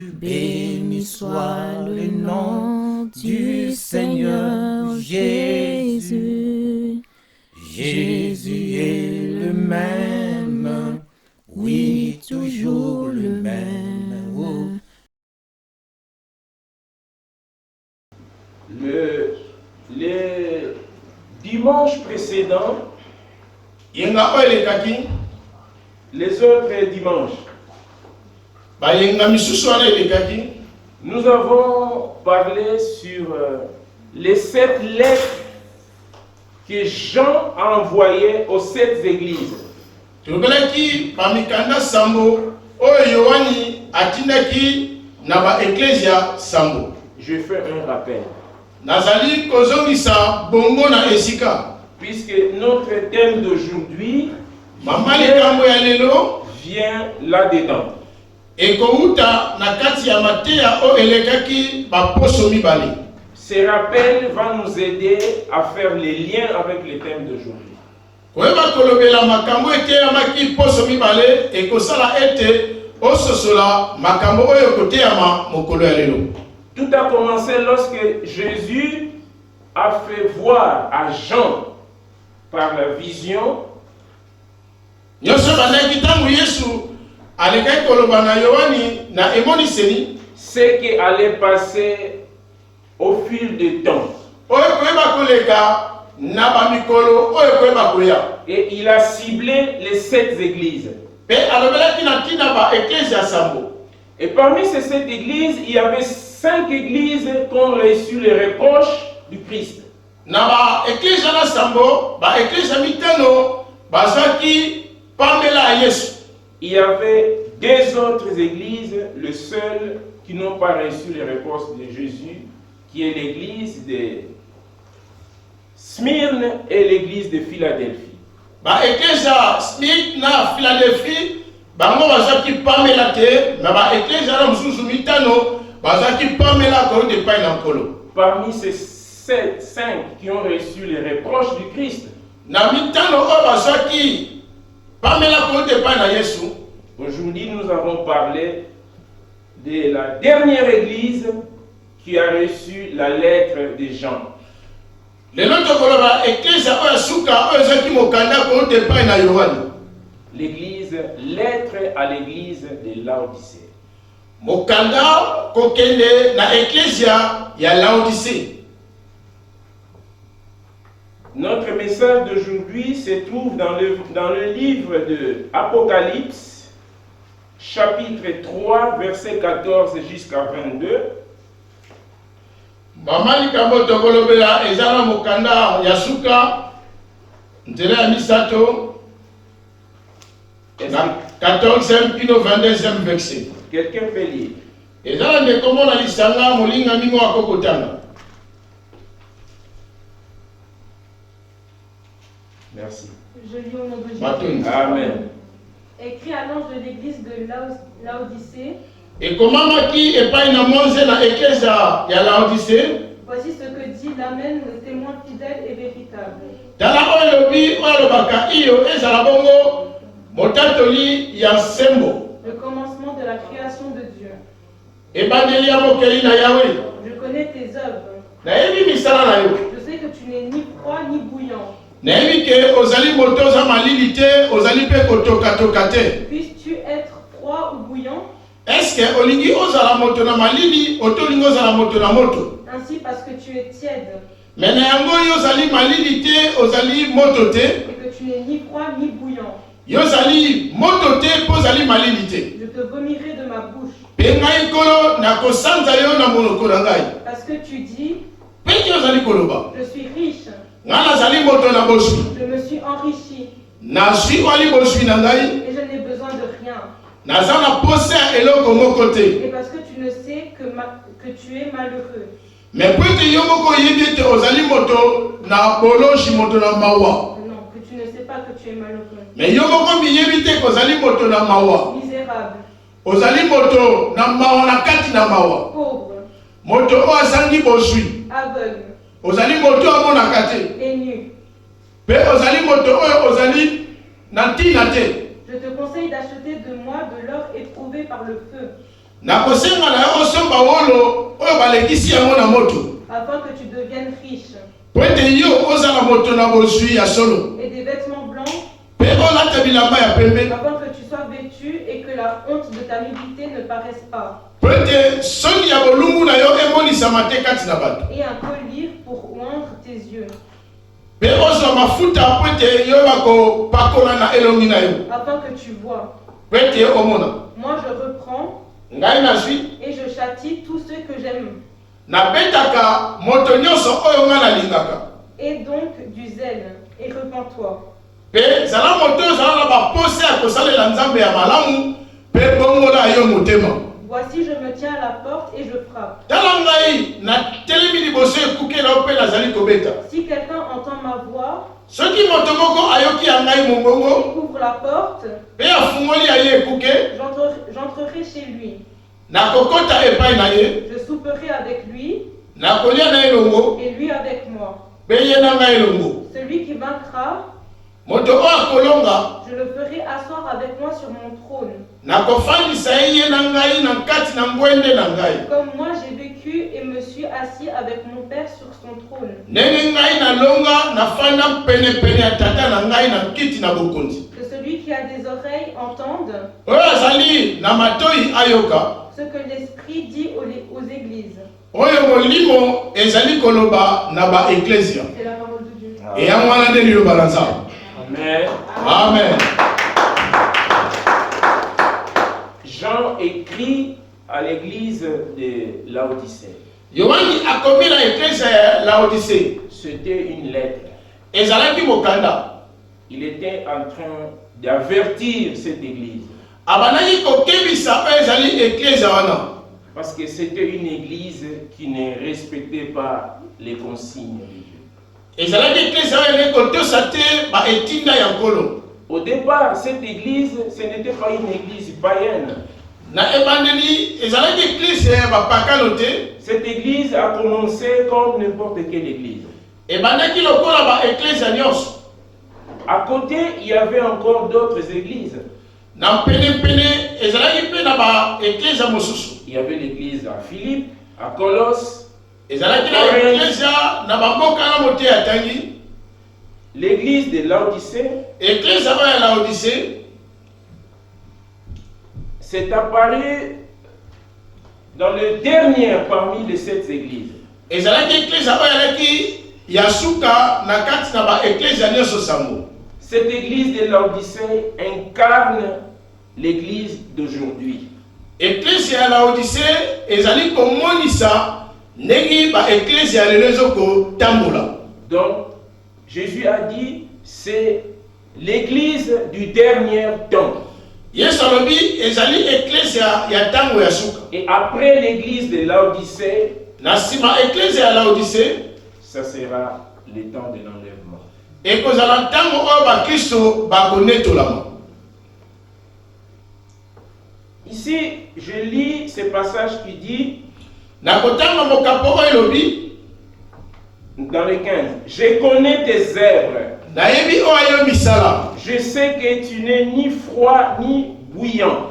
Béni soit le nom du Seigneur Jésus. Jésus est le même, oui, toujours le même. Oh. Les dimanches précédents, les autres dimanches, nous avons parlé sur les 7 lettres que Jean a envoyées aux 7 églises. Je fais un rappel. Puisque notre thème d'aujourd'hui vient là-dedans. Ce rappel va nous aider à faire les liens avec le thème d'aujourd'hui. Tout a commencé lorsque Jésus a fait voir à Jean par la vision ce qui allait passer au fil du temps. Et il a ciblé les 7 églises. Et parmi ces 7 églises, il y avait 5 églises qui ont reçu les reproches du Christ. Il y avait 2 autres églises, le seul qui n'ont pas reçu les reproches de Jésus, qui est l'église de Smyrne et l'église de Philadelphie. Parmi ces 5 qui ont reçu les reproches du Christ, aujourd'hui nous avons parlé de la dernière église qui a reçu la lettre de Jean. L'église, lettre à l'église de Laodicée. Notre message d'aujourd'hui se trouve dans le livre de Apocalypse, chapitre 3, verset 14 jusqu'à 22. Quelqu'un peut lire. Merci. Je lis au nom de Jésus. Amen. Écrit à l'ange de l'église de Laodicée. Et comment qui est pas une monze na église ya Laodicée? Voici ce que dit l'Amen, le témoin fidèle et véritable. Dala oyobi oyobaka iyo ezala bongo motatoli ya sembo. Le commencement de la création de Dieu. Ebandeli ya mokeli na Yahweh. Je connais tes œuvres. Na yebi misala na yo. Je sais que tu n'es ni froid ni bouillant. Na yebi ke ozali moto za malili te, ozali pe kotoka te. Puisses-tu être froid ou bouillant? Est-ce que olingi ozala moto na malili, otolingi ozala moto na moto? Ainsi parce que tu es tiède. Mais na yango yo ozali malili te, ozali moto te. Et que tu n'es ni froid ni bouillant. Yo ozali moto te, po ozali malili te. Je te vomirai de ma bouche. Pe ngai kolo na kosanza yo na monoko na ngai. Parce que tu dis, Pe ki ozali koloba. je suis riche. Nga nazali moto na boswi. Je me suis enrichi. Nazwi wali boswi na ngai. Et je n'ai besoin de rien. Naza na pose eloko moko te. Et parce que tu ne sais que tu es malheureux. Mais po ete yo moko oyebi ete ozali moto na boloshi, moto na mawa. Non, que tu ne sais pas que tu es malheureux. Mais yo moko miyebi te kozali moto na mawa. Misérable. Ozali moto na mawa na kati na mawa. Pauvre. Moto o asangi boswi. Aveugle. Ozali moto amonaka te. Et nu. Pe ozali moto oyo ozali na ntina te. Je te conseille d'acheter de moi de l'or éprouvé par le feu. Afin que tu deviennes riche. Et des vêtements blancs. Afin que tu sois vêtu et que la honte de ta nudité ne paraisse pas. Et un collier pour oindre tes yeux. Afin que tu vois. Moi je reprends et je châtie tous ceux que j'aime. Et donc du zèle et repens-toi. Voici, je me tiens à la porte et je frappe. Si quelqu'un entend ma voix, ouvre la porte, j'entrerai chez lui. Je souperai avec lui et lui avec moi. Celui qui vaincra, je le ferai asseoir avec moi sur mon trône. Comme moi j'ai vécu et me suis assis avec mon Père sur son trône. Que celui qui a des oreilles entende ce que l'Esprit dit aux églises. C'est la parole de Dieu. Amen. Amen. Jean écrit à l'église de Laodicée. C'était une lettre. Il était en train d'avertir cette église. Parce que c'était une église qui ne respectait pas les consignes de Dieu. Au départ, cette église, ce n'était pas une église païenne. Cette église a commencé comme n'importe quelle église. À côté, il y avait encore d'autres églises. Il y avait l'église à Philippe, à Colosse, l'église de Laodicée. C'est apparu dans le dernier parmi les 7 églises. Cette église de Laodicée incarne l'église d'aujourd'hui. Donc, Jésus a dit, c'est l'église du dernier temps. Et après l'église de Laodicée, ça sera le temps de l'enlèvement. Ici, je lis ce passage qui dit, dans le 15, je connais tes œuvres. Je sais que tu n'es ni froid ni bouillant.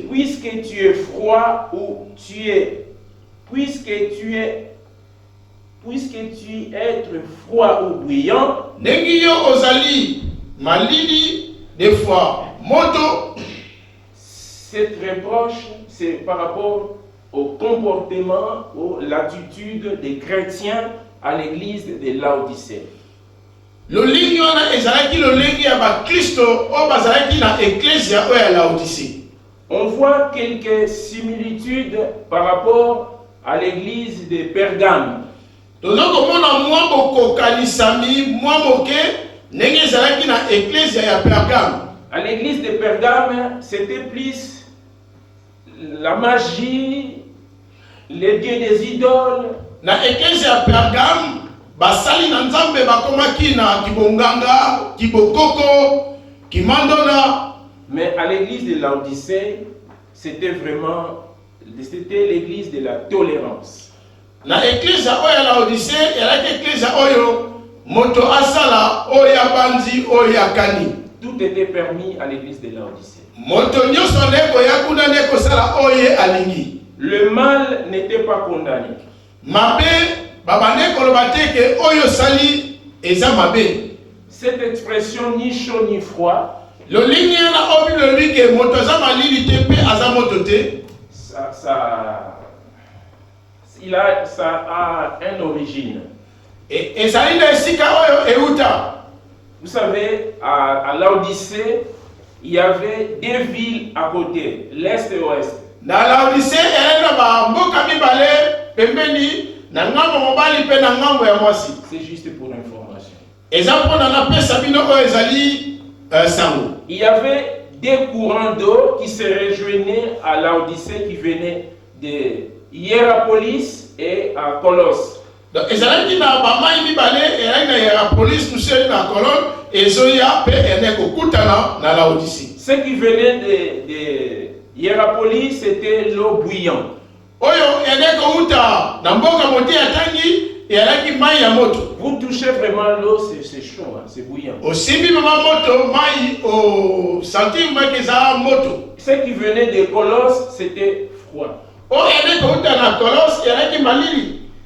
Puisque tu es froid ou puisque tu es froid ou bouillant, cette reproche, c'est par rapport au comportement ou l'attitude des chrétiens à l'église de Laodicée. On voit quelques similitudes par rapport à l'église de Pergame. À l'église de Pergame, c'était plus la magie, les dieux des idoles. Mais à l'église de Laodicée, c'était l'église de la tolérance. tout était permis à l'église de Laodicée. Le mal n'était pas condamné. Cette expression ni chaud ni froid, ça a une origine. Vous savez, à Laodicée, il y avait deux villes à côté, l'est et l'ouest. C'est juste pour l'information. Il y avait des courants d'eau qui se rejoignaient à Laodicée, qui venaient de Hierapolis et à Colosse. Ce qui venait de Hierapolis, c'était l'eau bouillante. Vous touchez vraiment l'eau, c'est chaud, hein, c'est bouillant. Ce qui venait de Colosse, c'était froid.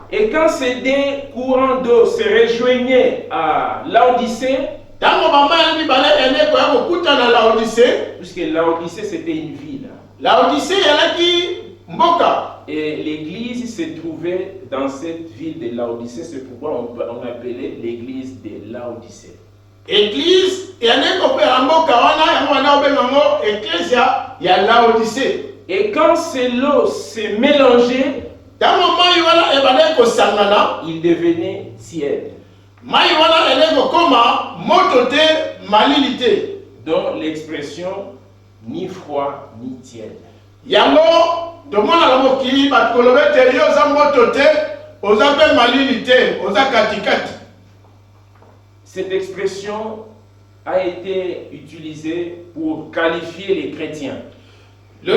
Et quand ces deux courants d'eau se rejoignaient à Laodicée, puisque Laodicée c'était une ville, et l'église se trouvait dans cette ville de Laodicée, c'est pourquoi on appelait l'église de Laodicée. Et quand ces lots se mélangeaient, il devenait tiède. Donc l'expression ni froid ni tiède. Cette expression a été utilisée pour qualifier les chrétiens. Il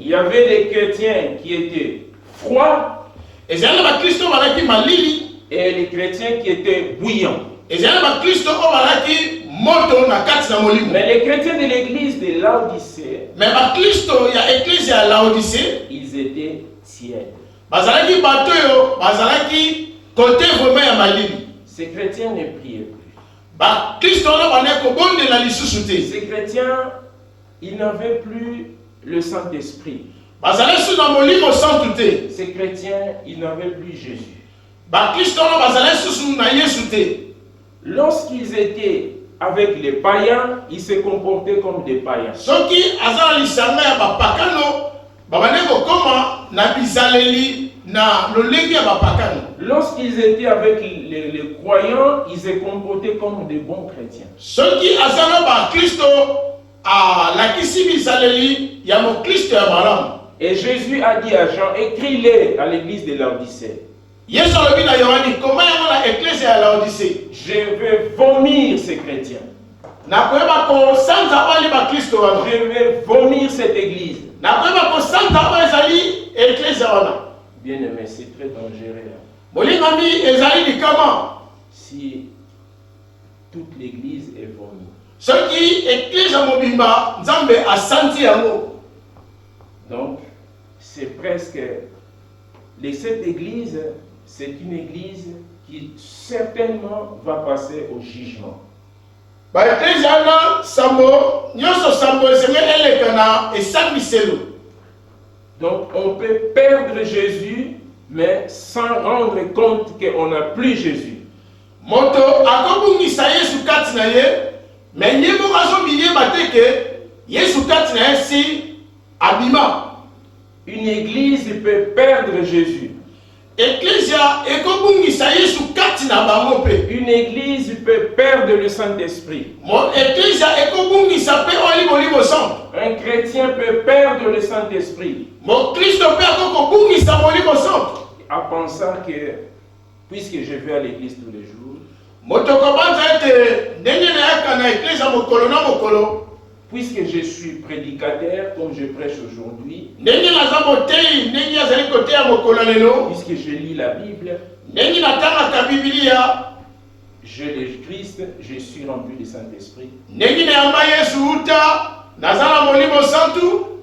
y avait des chrétiens qui étaient froids et les chrétiens qui étaient bouillants. Mais les chrétiens de l'église de Laodicée, ils étaient tièdes. Ces chrétiens ne priaient plus. Ces chrétiens, ils n'avaient plus le Saint-Esprit. Ces chrétiens, ils n'avaient plus Jésus. Lorsqu'ils étaient avec les païens, ils se comportaient comme des païens. Lorsqu'ils étaient avec les croyants, ils se comportaient comme des bons chrétiens. Et Jésus a dit à Jean, écris-les à l'église de Laodicée. Je vais vomir ces chrétiens. Je vais vomir cette église. Bien aimé, c'est très dangereux. Si toute l'église est vomi. Donc, c'est presque... Cette église, c'est une église qui certainement va passer au jugement. Donc on peut perdre Jésus, mais sans rendre compte qu'on n'a plus Jésus. Une église peut perdre Jésus. Une église peut perdre le Saint-Esprit. Un chrétien peut perdre le Saint-Esprit. En pensant que, puisque je vais à l'église tous les jours, puisque je suis prédicateur, comme je prêche aujourd'hui, puisque je lis la Bible, je le Christ, je suis rempli du Saint-Esprit.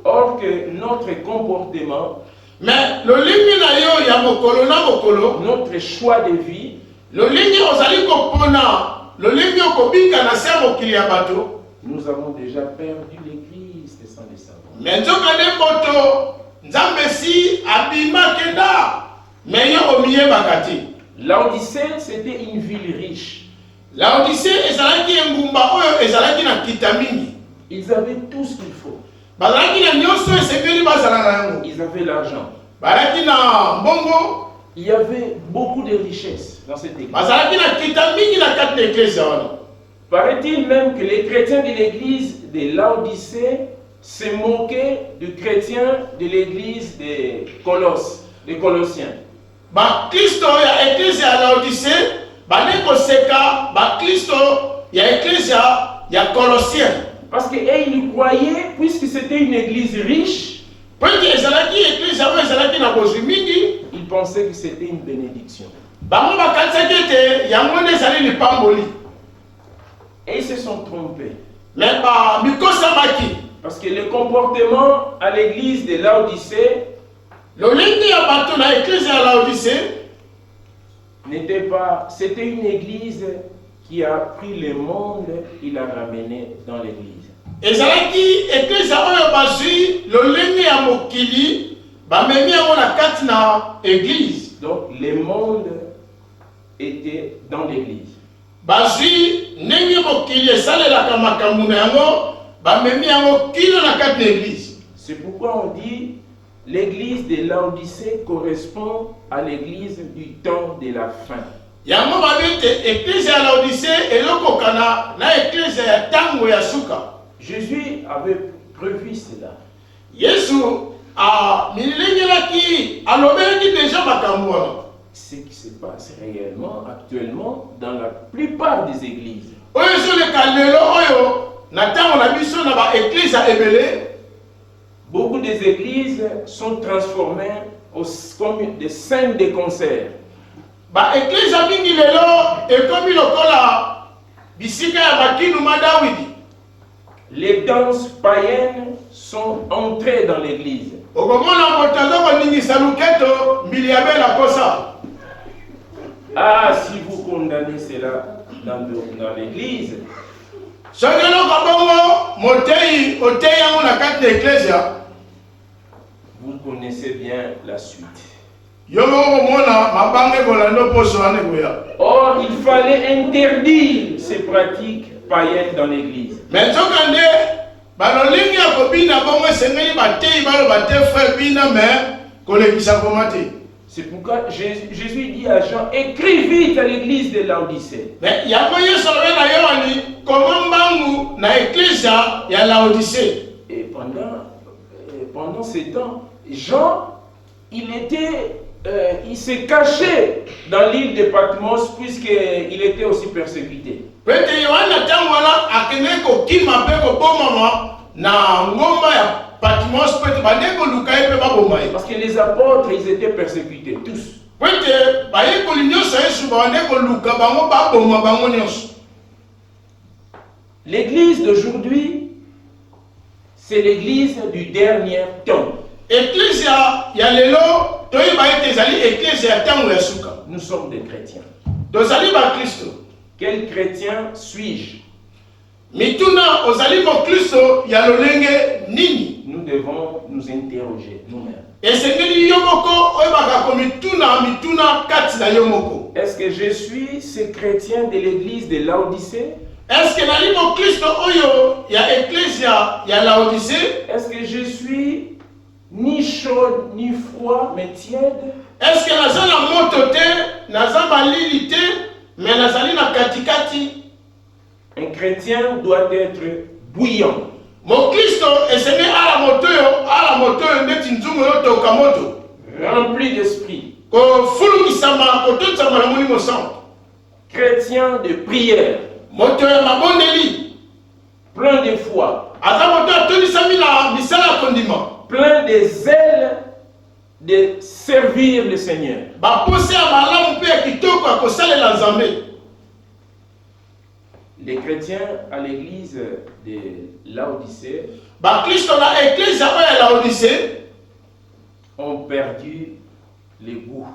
Or que notre comportement, notre choix de vie, nous avons déjà perdu l'Église sans le savoir. Laodicée, c'était une ville riche. Ils avaient tout ce qu'il faut. Ils avaient l'argent. Il y avait beaucoup de richesses dans cette église. Paraît-il même que les chrétiens de l'église de Laodicée se moquaient des chrétiens de l'église de Colosse, des Colossiens. Parce qu'ils croyaient, puisque c'était une église riche, ils pensaient que c'était une bénédiction. Et ils se sont trompés. Parce que le comportement à l'église de Laodicée n'était pas, c'était une église qui a pris le monde, il l'a ramené dans l'église. Donc le monde était dans l'église. C'est pourquoi on dit l'église de Laodicée correspond à l'église du temps de la fin. Jésus avait prévu cela. Ce qui se passe réellement, actuellement, dans la plupart des églises. Beaucoup des églises sont transformées comme des scènes de concert. Les danses païennes sont entrées dans l'église. Ah, si vous condamnez cela dans l'église, vous connaissez bien la suite. Or, il fallait interdire ces pratiques païennes dans l'église. C'est pourquoi Jésus dit à Jean, écris vite à l'église de Laodicée. Et pendant ces temps, Jean, il s'est caché dans l'île de Patmos puisqu'il était aussi persécuté. Parce que les apôtres, ils étaient persécutés, tous. L'église d'aujourd'hui, c'est l'église du dernier temps. Nous sommes des chrétiens. Quel chrétien suis-je? Nous devons nous interroger nous-mêmes. Est-ce que je suis ce chrétien de l'église de Laodicée? Est-ce que je suis ni chaud ni froid mais tiède? Est-ce que un chrétien doit être bouillant, rempli d'esprit, chrétien de prière, plein de foi, plein de zèle de servir le Seigneur. Les chrétiens à l'église de Laodicée ont perdu les goûts.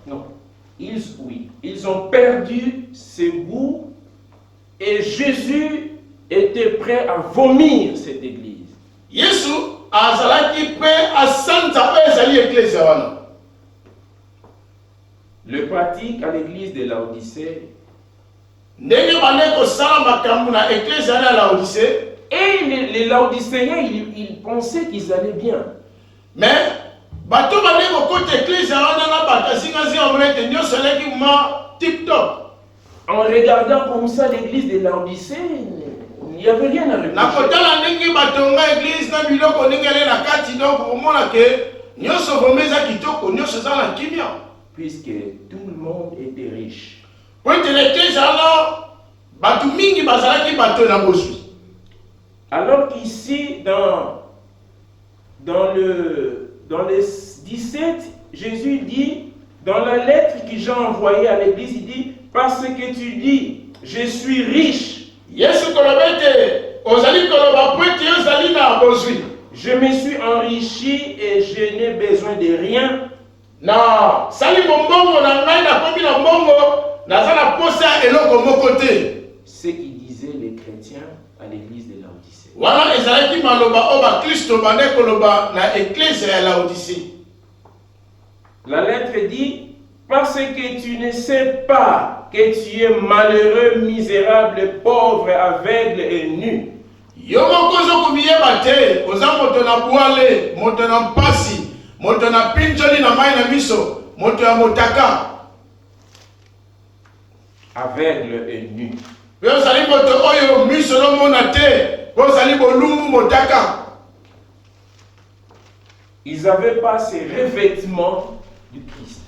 Non, ils ont perdu ce goût et Jésus était prêt à vomir cette église. Le pratique à l'église de Laodicée et les Laodicéens, ils pensaient qu'ils allaient bien. Mais en regardant comme ça l'église de Laodicée, il n'y avait rien à reprocher. Puisque tout le monde était riche. Alors qu'ici, dans le 17, Jésus dit, dans la lettre que Jean envoyée à l'église, il dit, parce que tu dis, je suis riche. Je me suis enrichi et je n'ai besoin de rien. Ce qui disaient les chrétiens à l'église de Laodicée. La lettre dit, parce que tu ne sais pas que tu es malheureux, misérable, pauvre, aveugle et nu. Aveugle et nu. Ils n'avaient pas ces revêtements du Christ.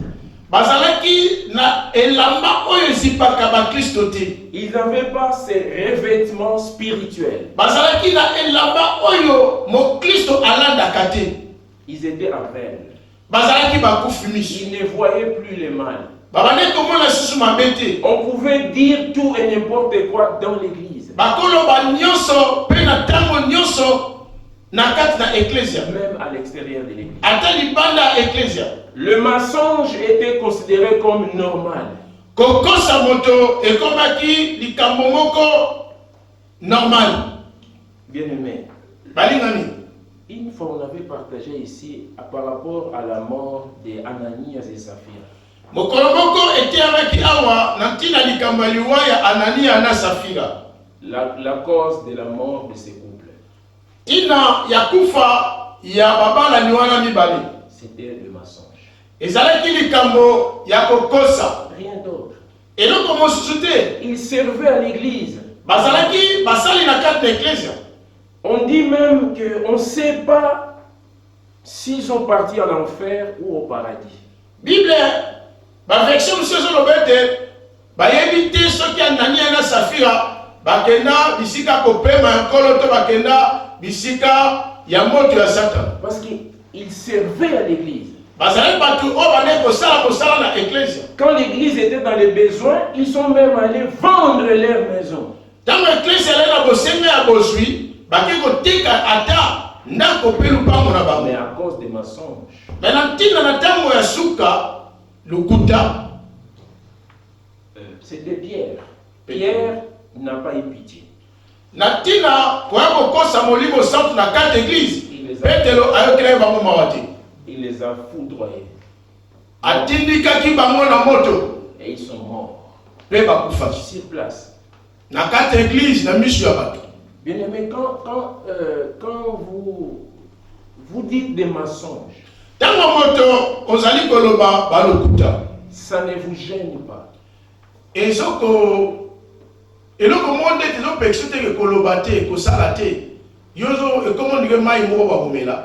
Ils n'avaient pas ces revêtements spirituels. Ils étaient aveugles. Ils ne voyaient plus le mal. On pouvait dire tout et n'importe quoi dans l'église. Même à l'extérieur de l'église. Le mensonge était considéré comme normal. Bien aimé, une fois on avait partagé ici par rapport à la mort d'Ananias et Saphira. La cause de la mort de ces couples. C'était le mensonge. Rien d'autre. Ils servaient à l'église. On dit même qu'on ne sait pas s'ils sont partis en enfer ou au paradis. Bible, éviter ceux qui Ananias et Saphira, bakenda bisika kopema nkoloto bakenda bisika ya moto ya Satan. Parce qu'ils servaient à l'église. Quand l'église était dans les besoins, ils sont même allés vendre leur maison. Mais à cause des mensonges. C'était Pierre. Pierre n'a pas eu pitié. Il les a foudroyés. Et ils sont morts. Sur place. Bien aimé, quand vous dites des mensonges, ça ne vous gêne pas.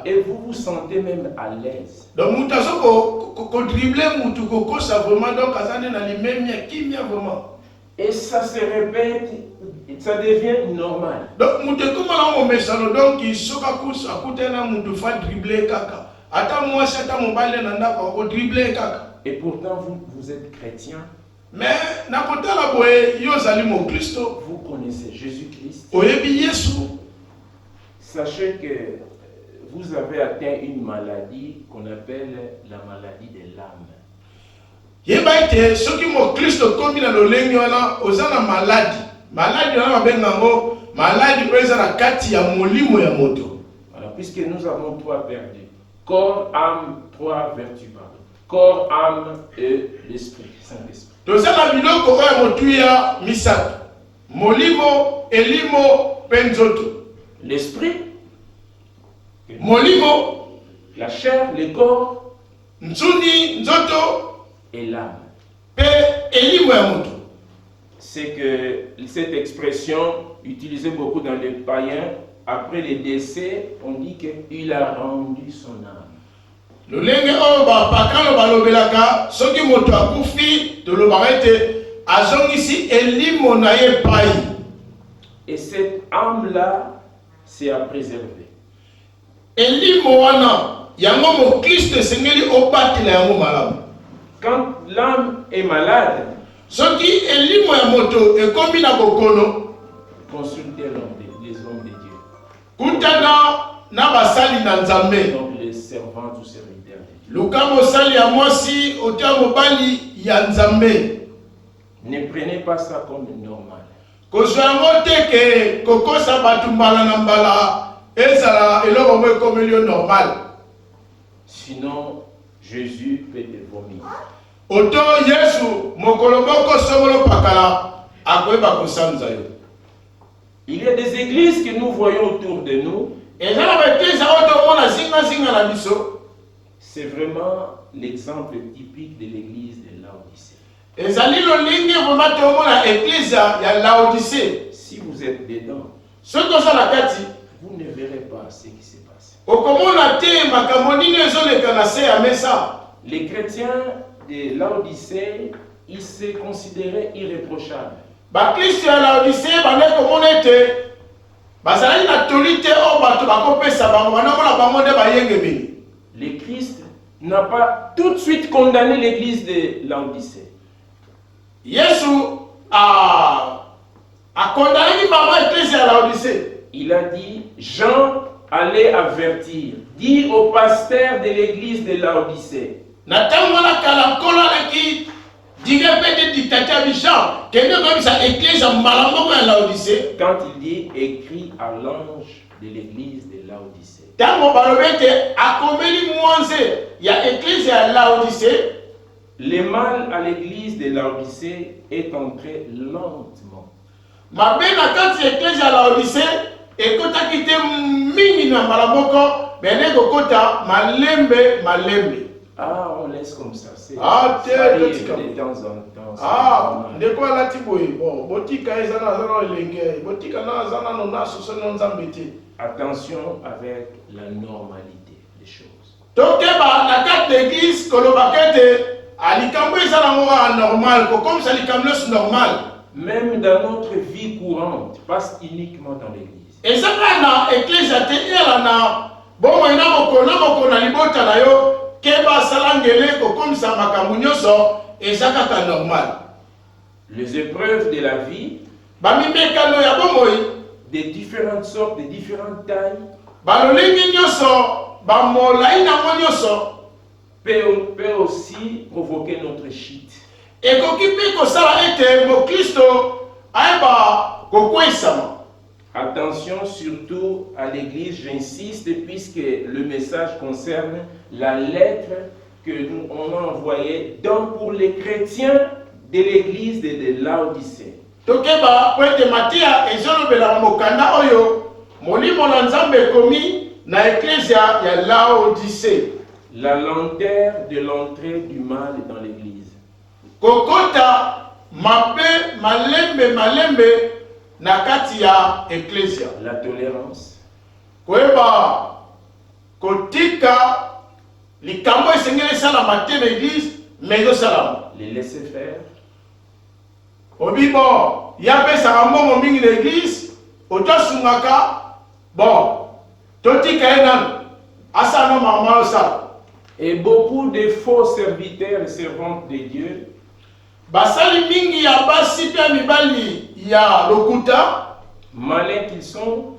Et vous vous sentez même à l'aise. Et ça se répète, ça devient normal. Donc, nous devons comment on met ça donc il faut à côté là nous devons dribbler kaka. Attends moi c'est à mon balai nanda pour dribbler kaka. Et pourtant vous êtes chrétien. Mais na kota la boye yo zali mon Christ. Vous connaissez Jésus-Christ. Oyebi Yesu. Sachez que vous avez atteint une maladie qu'on appelle la maladie de l'âme. Yeba ite soki mo Christ komi na lolenge wana ozana maladie. Maladie wana babengango maladie pesa na kati ya molimo ya moto. Voilà, puisque nous avons trois vertus. Corps, âme, trois vertus. Corps, âme et l'esprit, Saint-Esprit. Tozala biloko oyo motuya misato. Molimo, elimo, penzoto. L'esprit, molimo, la chair, le corps, nzuni, nzoto et l'âme. Pe elimo ya moto. C'est que cette expression utilisée beaucoup dans les païens, après le décès, on dit qu'il a rendu son âme. Lolenge oyo bapakano balobelaka soki moto akufi tolobaka ete azongisi elimo na ye pai. Et cette âme-là, c'est à préserver. Elimo wana yango mo Christ esengeli obatela yango malamu. Quand l'âme est malade, soki elimo ya moto ekomi na bokono, consultez les hommes de Dieu. Kutana na basali na Nzambe. Donc les servants ou serviteurs. Luka mosali ya mwasi otia mobali ya Nzambe. Ne prenez pas ça comme normal. Kozwa yango te ke kokosa batu mbala na mbala ezala eloko mo ekomeli yo normal. Sinon Jésus peut te vomir. Oto Yesu mokolo moko songolo pakala akoyeba kosanza yo. Il y a des églises que nous voyons autour de nous. C'est vraiment l'exemple typique de l'église de Laodicée. Si vous êtes dedans, vous ne verrez pas ce qui se passe. Les chrétiens de Laodicée, ils se considéraient irréprochables. Le Christ n'a pas tout de suite condamné l'église de Laodicée. Il a dit, Jean allait avertir, dire au pasteur de l'église de Laodicée. Quand il dit écrit à l'ange de l'église de Laodicée. Le mal à l'église de Laodicée est entré lentement. Ah, on laisse comme ça. Ça arrive de temps en temps. Attention avec la normalité des choses. Donc, la carte d'église, même dans notre vie courante, pas uniquement dans l'église. Les épreuves de la vie, de différentes sortes, de différentes tailles, peut aussi provoquer notre chute. Attention surtout à l'église, j'insiste, puisque le message concerne la lettre que nous on a envoyée donc pour les chrétiens de l'église de Laodicée. La lenteur de l'entrée du mal dans l'église. La tolérance. Les laisser faire. Obi bon, ya pesa ramongo mingi l'église, oto sungaka, bon, toti kaenan, asa no mama osa. Et beaucoup de faux serviteurs et servantes de Dieu basali mingi ya basi pe mibali ya lokuta, malins qu'ils sont,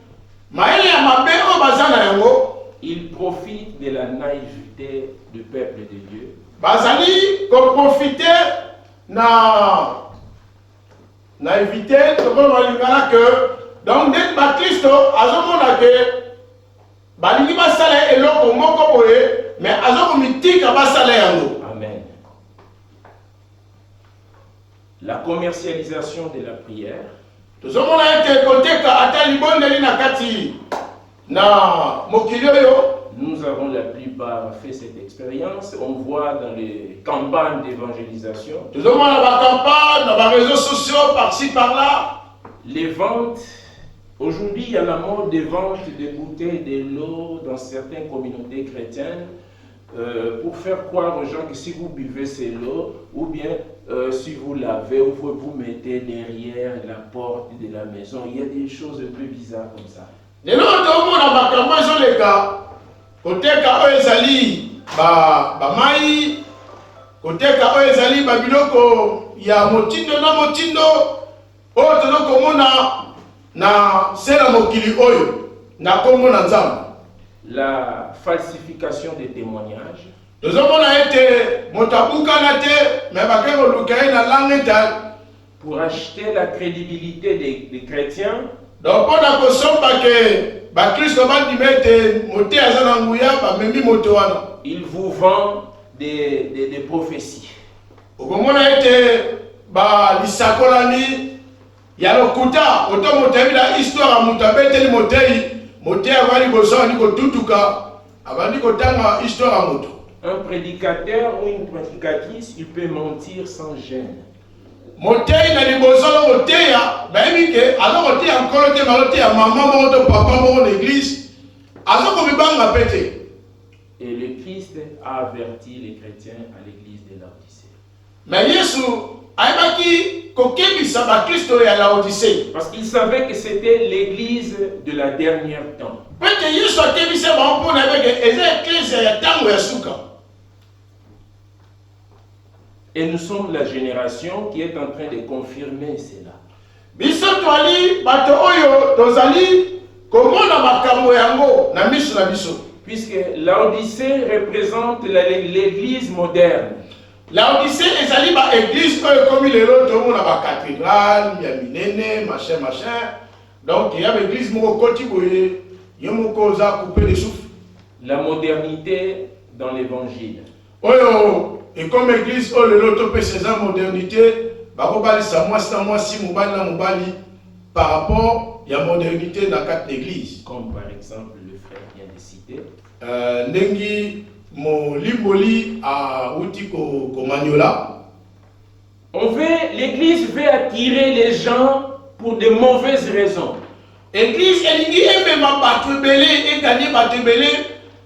maele ya mabe o bazana yango, ils profitent de la naïveté du peuple de Dieu. bazali ko profiter na naïveté to ko balingana que donc net ba Kristo azomona ke balingi basala eloko moko boye mais azoko mitika basala yango. Amen. La commercialisation de la prière, tozomona ete koteka ata libondeli na kati na mokili oyo. nous avons la plupart fait cette expérience. On voit dans les campagnes d'évangélisation tozomona ba campagne na ba réseaux sociaux par-ci par-là. les ventes. Aujourd'hui, il y a la mode des ventes de bouteilles de l'eau dans certaines communautés chrétiennes pour faire croire aux gens que si vous buvez cette eau, ou bien si vous lavez, ou vous mettez derrière la porte de la maison. Il y a des choses un peu bizarres comme ça. Lelo tomona makambo ezoleka koteka oyo ezali ba mai, koteka oyo ezali ba biloko ya motindo na motindo oyo tozokomona na sela mokili oyo na kombo na Nzambe. La falsification des témoignages. Tozomona ete moto abukana te me bakei koluka ye na langue etali Pour acheter la crédibilité des chrétiens, donc mpona kosomba ke bakristo bandima ete mote aza na nguya bamemi moto wana. il vous vend des prophéties. okomona ete balisakolani ya lokuta oto moto ayebi na histoire ya moto abeteli motei ava liboso abandi kotutuka abandi kotanga histoire ya moto. Un prédicateur ou une prédicatrice, il peut mentir sans gêne. motei na liboso no moteya bayebi ke azokoteya nkolo te mazoteya mama moko to papa moko na église azokomibanga pe te. Et le Christ a averti les chrétiens à l'église de Laodicée. Mais Yesu ayebaki kokebisa bakristo ya Laodicée. Parce qu'il savait que c'était l'église de la dernière temps. Pete Yesu akebisa bango mpona ayebeke eza eklezia ya ntango ya suka. Et nous sommes la génération qui est en train de confirmer cela. Biso twali bato oyo tozali komona makambo yango na miso na biso. Puisque Laodicée représente l'église moderne. Laodicée ezali ba église oyo komi lelo tomona ba cathédrale ya minene machin. Donc il y a une église moko koti boye yo moko za coupé de souffle. La modernité dans l'évangile. Oyo et comme église oyo lelo to pe ces modernité bakobalisa mwasi mobali na mobali par rapport ya modernité dans quatre églises. Comme par exemple le frère vient de citer. Ndengi Limboli a outi Komaniola. L'église veut attirer les gens pour de mauvaises raisons. L'église elingi eme mabatu belé et gagner batu belé,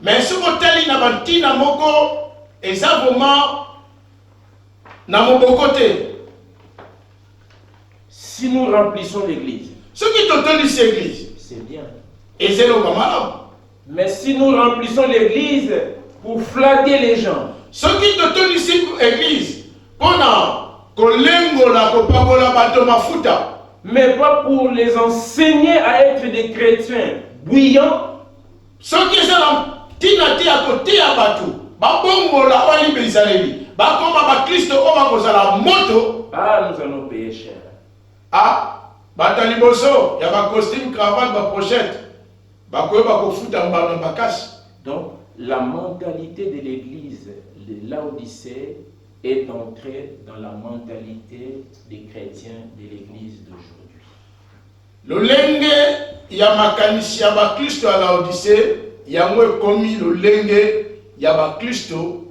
mais ce côté na bantina moko eza vraiment na moko côté. Si nous remplissons l'église, Ce qui t'entend cette église, c'est bien. et c'est le malin. Mais si nous remplissons l'église pour flatter les gens, Ce qui t'entend ici église, pendant kolengo la kopakola bato mafuta. mais pas pour les enseigner à être des chrétiens bouillants, Ce qui est là, tinati à côté à bato, babongo la wali bezaleli, bakoma ba Kristo oma kozala moto. ah, nous allons payer cher. Ah, bataliboso, ya ba costume, cravate, ba pochette, bakoyeba kofuta mbana bakasi. Donc, la mentalité de l'église de Laodicée est entrée dans la mentalité des chrétiens de l'église d'aujourd'hui. Lolenge ya makanisi ya ba Kristo ya Laodicée, yango ekomi lolenge ya ba Kristo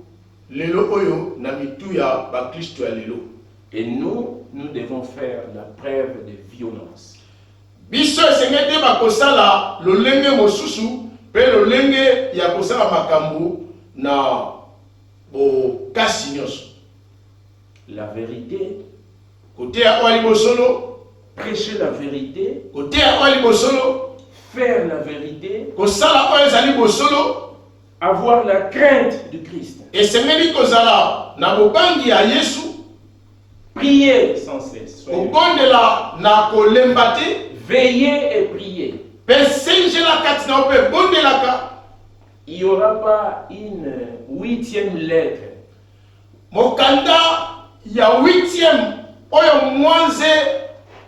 lelo oyo na mitu ya ba Kristo ya lelo. Et nous devons faire la preuve de violence. Biso esengete bakosala lolenge mosusu pe lolenge ya kosala makambo na bo kasi nyonso. La vérité prêcher la vérité, côté à bosolo, faire la vérité, avoir la crainte du Christ, et c'est même kozala na bobangi ya Yesu, prier sans cesse, obondela na kolembate, veiller et prier. Il n'y aura pas une 8e lettre. Mokanda ya 8e oyo mwanze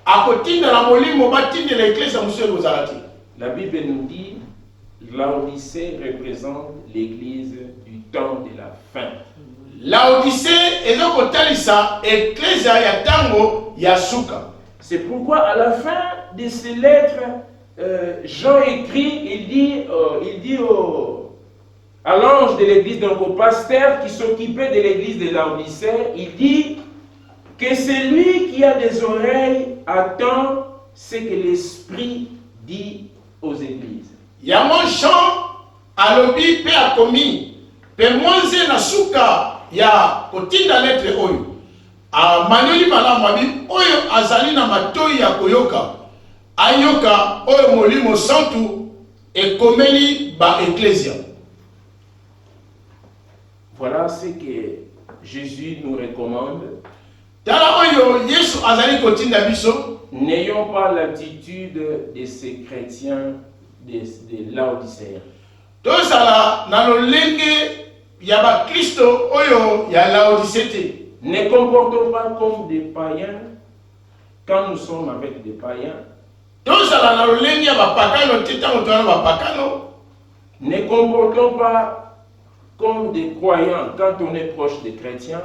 akotinda na molimo batinde l'église monsieur Lozalati. La Bible nous dit Laodicée représente l'église du temps de la fin. Laodicée ezokotalisa église ya tango ya suka. C'est pourquoi à la fin de ces lettres, Jean écrit, il dit à l'ange de l'église, donc au pasteur qui s'occupait de l'église de Laodicée, il dit que celui qui a des oreilles attend ce que l'Esprit dit aux églises. Yamo Jean alobi pe akomi pe mwanze na suka ya kotinda lettre oyo. Manoli malamu abi oyo azali na matoi ya koyoka ayoka oyo molimo santu ekomeli ba ecclesia. Voilà ce que Jésus nous recommande. Tala oyo Yesu azali kotinda biso. N'ayons pas l'attitude de ces chrétiens de Laodicée. Tozala na lolenge ya ba Kristo oyo ya Laodicée. Ne comportons pas comme des païens quand nous sommes avec des païens. Ne comportons pas comme des croyants quand on est proche des chrétiens.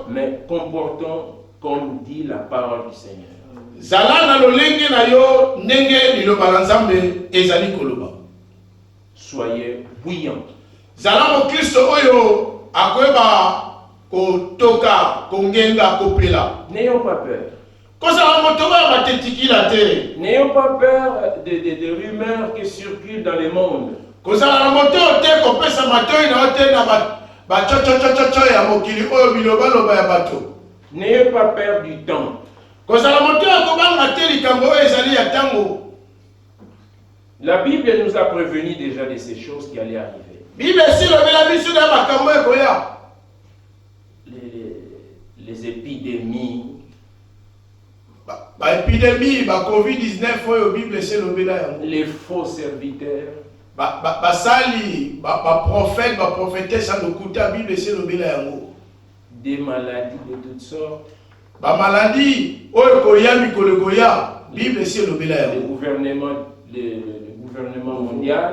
Mais comportons comme dit la parole du Seigneur. Soyez bouillants. Zalamo Kristo oyo akweba kotoka kongenga kopela. N'ayons pas peur. N'ayons pas peur des rumeurs qui circulent dans le monde. N'ayons pas peur du temps. La Bible nous a prévenu déjà de ces choses qui allaient arriver. Les épidémies, les faux serviteurs, des maladies de toutes sortes, le gouvernement mondial,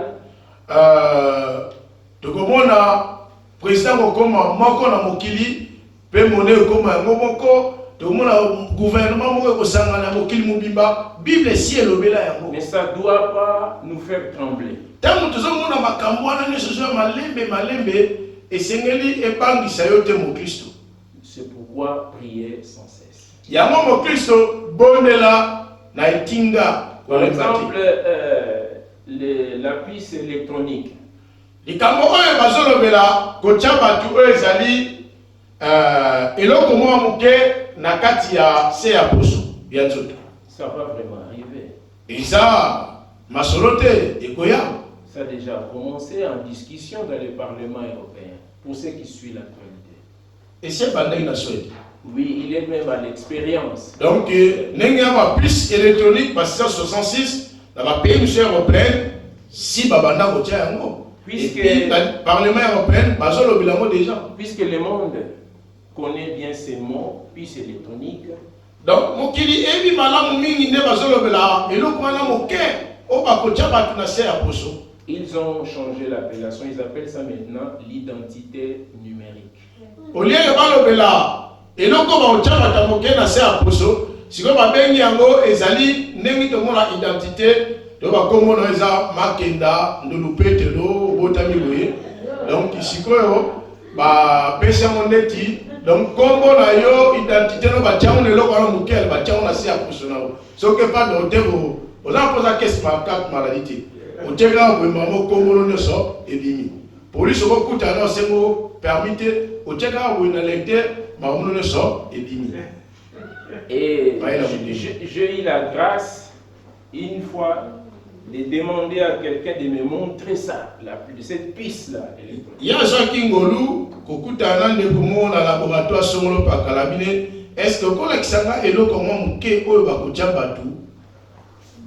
président okoma moko na mokili pe mone okoma moko gouvernement moko kosangana mokili mobimba Bible si elobela yango. Mais ça doit pas nous faire trembler. Tango tozomona makambo wana nyonso zo malembe esengeli ebangisa yo te mo Kristo. C'est pourquoi prier sans cesse. Yango mo Kristo bondela na etinga. Par exemple, la puce électronique. Likambo oyo bazolobela kotia batu oyo ezali eloko mwa moke na kati ya se ya poso ya nzoto. Ça va vraiment arriver. Et ça, masolo te ekoya. Ça a déjà commencé en discussion dans le Parlement européen pour ceux qui suivent l'actualité. Et c'est bandai na Suède. Oui, il est même à l'expérience. Donc, n'engue ma puce électronique parce que 66 dans la pays européen si babanda kotia yango. Puisque le Parlement européen, puisque le monde connaît bien ces mots, puce électronique. Donc, mokili ebi malamu mingi ne bazolobela eloko wana moke o bakotia batu na se ya poso. Ils ont changé l'appellation, ils appellent ça maintenant l'identité numérique. Au lieu de balobela eloko bakotia batu moke na se ya poso, siko babengi yango ezali nengi to mona identité. Donc, comme on a Makenda, nous pételo, botami boye. Donc, ici, bah, pêcher mon neti. Donc, comme on a yo identité, nous bâtons le logo à moukel, bâtons la sia pour son nom. Ce que pas d'hôtel, on a posé la question par quatre maladies. On tient là, on maman, comme on ne sort, et bimi. Police beaucoup alors c'est mo permettez au tchèque ou une lecteur ma on ne sort et dimi. Et j'ai eu la grâce une fois de demander à quelqu'un de me montrer ça, cette piste-là. Il y a un qui ngolu kokutana ne pomo na laboratoire songolo pa kalabine. Est-ce que quand l'examen est là comment muke oyo bakotia batu?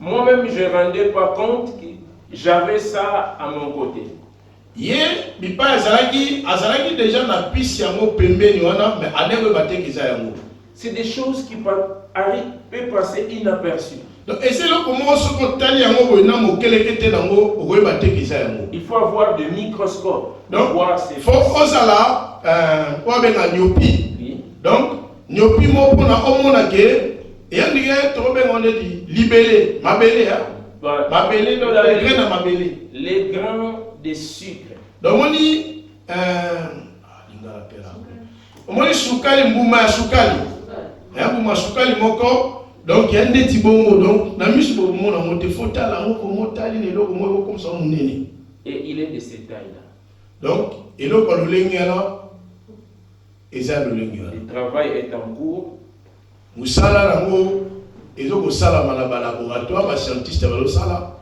Moi-même je ne rendais pas compte que j'avais ça à mon côté. Ye bipa azalaki déjà na piste yango pembeni wana mais anewe batekisa yango. C'est des choses qui peuvent passer inaperçues. Donc, et c'est là comment ce qu'on t'a dit, il faut avoir des microscopes. Donc, il faut que donc, nyopi mo pour na omona ke et on dit libellé, mabélé, mabélé, donc les grains à mabélé. Les grains de sucre. Donc on dit on dit soukali mbuma soukali. Mbuma soukali moko. Donc il y a des petits bons donc na misu bo mo na monte fota la mo ko tali ne lo mo comme ça munene. Et il est de cette taille-là. Donc et lo ko lo lengela eza lo lengela. Le travail est en cours. Musala nango ezo ko sala na laboratoire ba scientiste ba lo sala.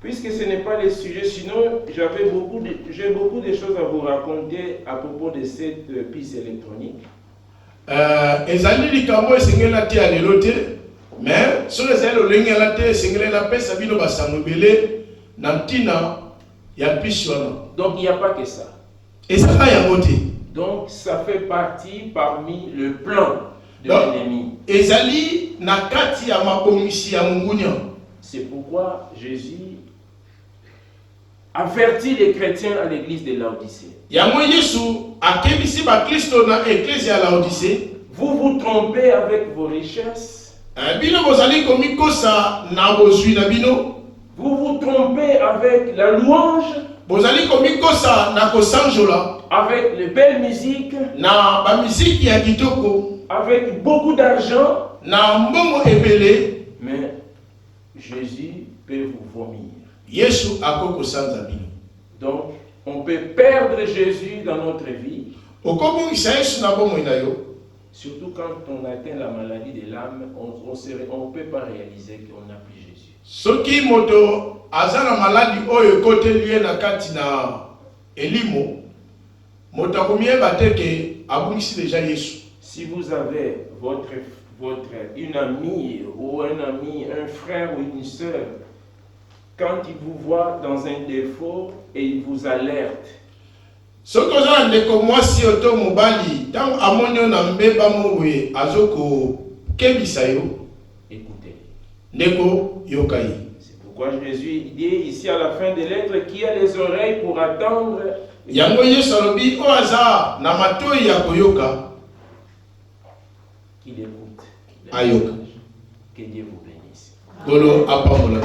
Puisque ce n'est pas le sujet, sinon j'ai beaucoup de choses à vous raconter à propos de cette piste électronique. Ezali likambo esengela te ya lelo te. Mais sur les ailes, le lien à la terre, c'est la paix, ça vient de Bassamobele, Nantina, il y a plus. Donc il n'y a pas que ça. Et ça va y avoir. Donc ça fait partie parmi le plan de l'ennemi. Ezali nakati ya mabomisi ya mungunya. C'est pourquoi Jésus avertit les chrétiens à l'église de Laodicée. Ya mo Yesu akebisi ba Kristo na église ya Laodicée. Vous vous trompez avec vos richesses. Vous vous trompez avec la louange, avec les belles musiques, avec beaucoup d'argent, mais Jésus peut vous vomir. Donc, on peut perdre Jésus dans notre vie. Surtout quand on atteint la maladie de l'âme, on ne peut pas réaliser qu'on n'a plus Jésus. Soki moto azana maladie oyo kote lié na kati na elimo, moto akomiye bateke abungisi déjà Yesu. Si vous avez une amie ou un ami, un frère ou une sœur, quand il vous voit dans un défaut et il vous alerte, ce que j'en ai comme moi si auto mobali tant amonio na mbeba mowe azoko kebisayo écoutez. Ndeko yokai. C'est pourquoi Jésus dit ici à la fin de l'être qui a les oreilles pour attendre. Yango Yesu alobi o aza na matoi ya koyoka. Qu'il écoute. Ayoka. Que Dieu vous bénisse. Golo apamola.